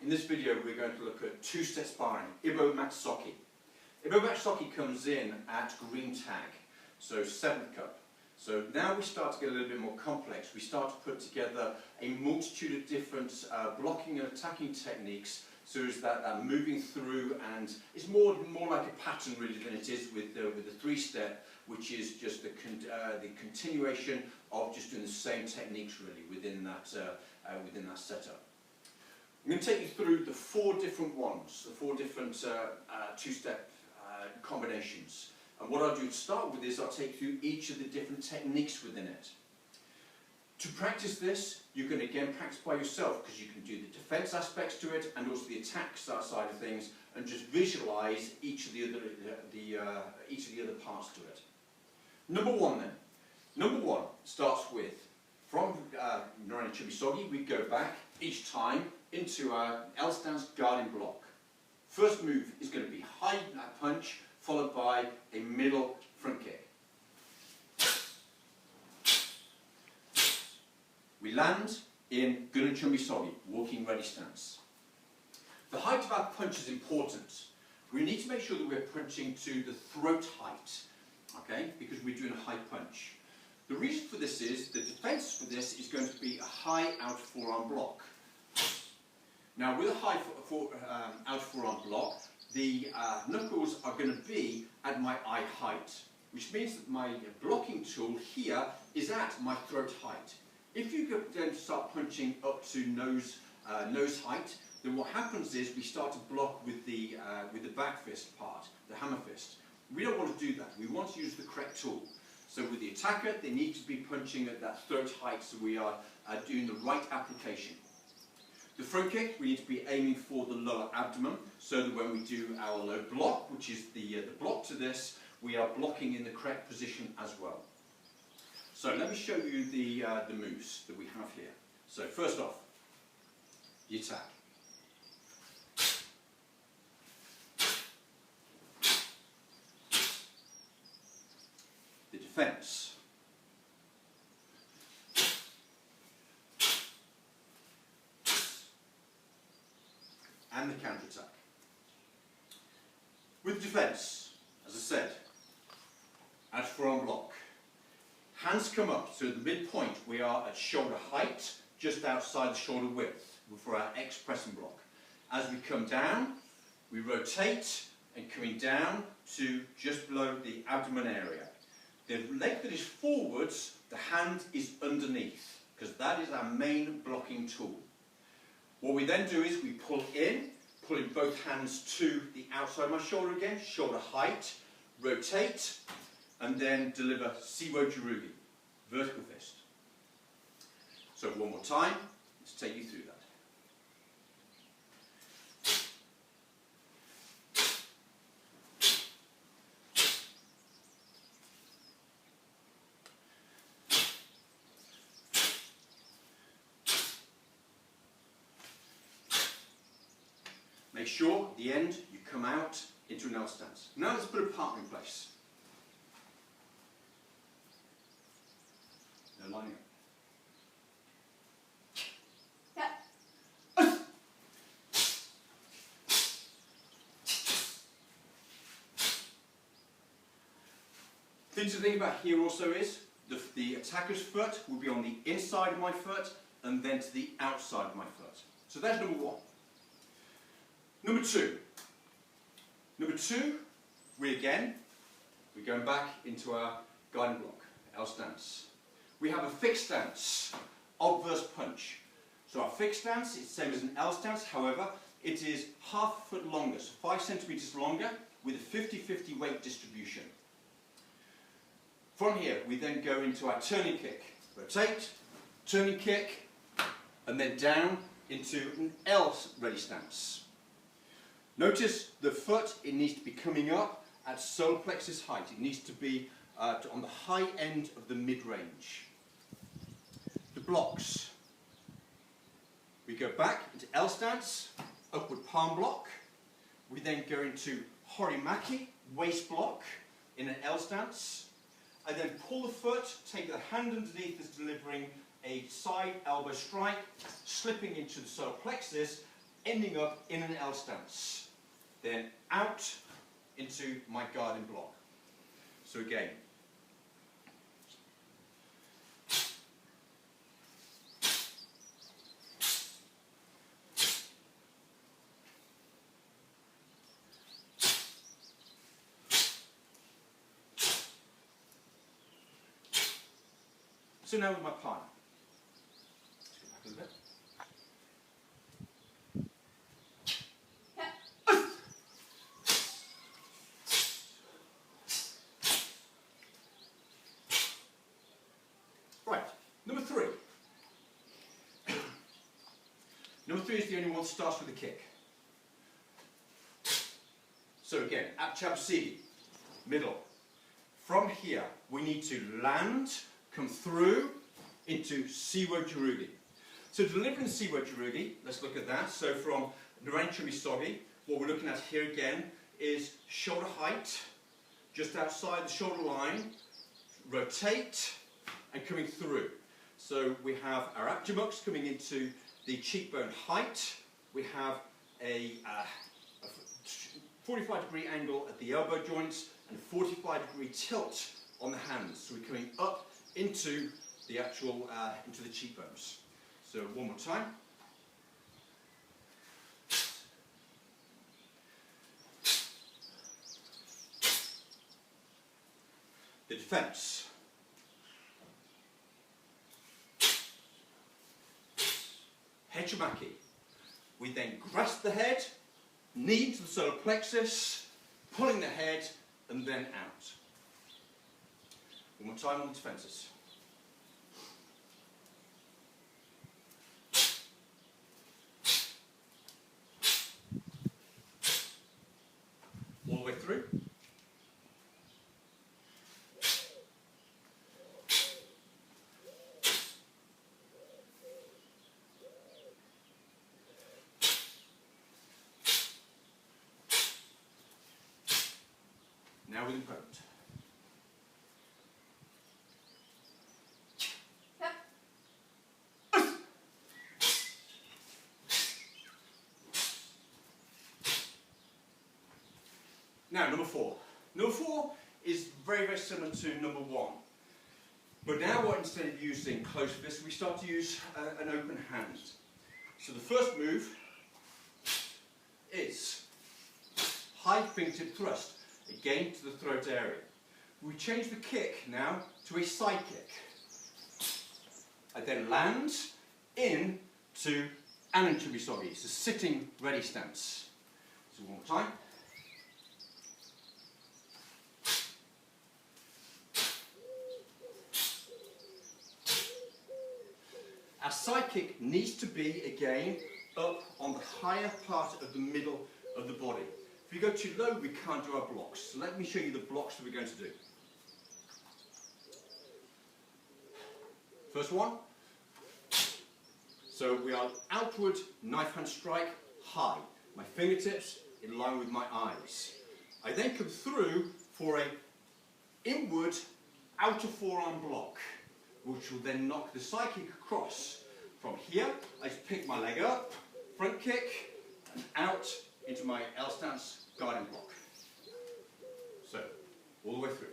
In this video we're going to look at two-step sparring, Ibo Matsuki. Ibo Matsuki comes in at green tag, so 7th cup. So now we start to get a little bit more complex. We start to put together a multitude of different blocking and attacking techniques, so is that moving through, and it's more like a pattern really than it is with the 3-step, which is just the continuation of just doing the same techniques really within that setup. I'm going to take you through the 4 different ones, the 4 different 2-step combinations. And what I'll do to start with is I'll take you through each of the different techniques within it. To practice this, you can again practice by yourself, because you can do the defense aspects to it and also the attack side of things, and just visualize each of the other parts to it. Number 1 then. Number 1 starts with, from Norani Chubisogi, we go back each time into our L stance guarding block. First move is going to be high punch, followed by a middle front kick. We land in Gunna Chubisogi, walking ready stance. The height of our punch is important. We need to make sure that we're punching to the throat height, okay, because we're doing a high punch. The reason for this is, the defense for this is going to be a high out forearm block. Now with a high out forearm block, the knuckles are going to be at my eye height, which means that my blocking tool here is at my throat height. If you then start punching up to nose height, then what happens is we start to block with the back fist part, the hammer fist. We don't want to do that. We want to use the correct tool. So with the attacker, they need to be punching at that throat height, so we are doing the right application. The front kick, we need to be aiming for the lower abdomen, so that when we do our low block, which is the block to this, we are blocking in the correct position as well. So let me show you the moves that we have here. So first off, the attack. The defense. And the counter-attack. With defense, as I said, at forearm block. Hands come up, so at the midpoint we are at shoulder height, just outside the shoulder width for our X press and block. As we come down, we rotate, and coming down to just below the abdomen area. The leg that is forwards, the hand is underneath, because that is our main blocking tool. What we then do is we pull in, pulling both hands to the outside of my shoulder again, shoulder height, rotate, and then deliver Siwo Jurugi, vertical fist. So one more time, let's take you through that. Make sure at the end you come out into an L stance. Now let's put a partner in place. No lining up. Yeah. Thing to think about here also is the attacker's foot will be on the inside of my foot and then to the outside of my foot. So that's number 1. Number 2. Number 2, we're going back into our guiding block, L stance. We have a fixed stance, obverse punch. So our fixed stance is the same as an L stance, however, it is half a foot longer, so 5 centimeters longer, with a 50-50 weight distribution. From here, we then go into our turning kick. Rotate, turning kick, and then down into an L ready stance. Notice the foot, it needs to be coming up at solar plexus height. It needs to be on the high end of the mid-range. The blocks. We go back into L stance, upward palm block. We then go into Horimaki, waist block, in an L stance. I then pull the foot, take the hand underneath as delivering a side elbow strike, slipping into the solar plexus, ending up in an L stance. Then out into my guarding block. So again. So now with my partner. Let's go back a little bit. Right, number 3. Number 3 is the only one that starts with a kick. So again, at Chabsidi, middle. From here, we need to land, come through into Siwo Jurugi. So delivering Siwo Jurugi, let's look at that. So from Narancha Misogi, what we're looking at here again is shoulder height, just outside the shoulder line, rotate, and coming through. So we have our abjamux coming into the cheekbone height. We have a 45-degree angle at the elbow joints and 45-degree tilt on the hands. So we're coming up into the actual, into the cheekbones. So one more time. The defense. Hechimaki. We then grasp the head, knee to the solar plexus, pulling the head, and then out. One more time on the defenses. All the way through. Now with opponent. Now, number 4. Number 4 is very, very similar to number 1. But now what, instead of using closed fists, we start to use an open hand. So the first move is high fingertip thrust, again to the throat area. We change the kick now to a side kick. I then land in to Ananchubisogi, it's a sitting ready stance. So one more time. Our side kick needs to be, again, up on the higher part of the middle of the body. If you go too low, we can't do our blocks. So let me show you the blocks that we're going to do. First one. So we are outward knife hand strike, high. My fingertips in line with my eyes. I then come through for a inward outer forearm block, which will then knock the side kick across. From here, I just pick my leg up, front kick, and out into my L stance guarding block. So, all the way through.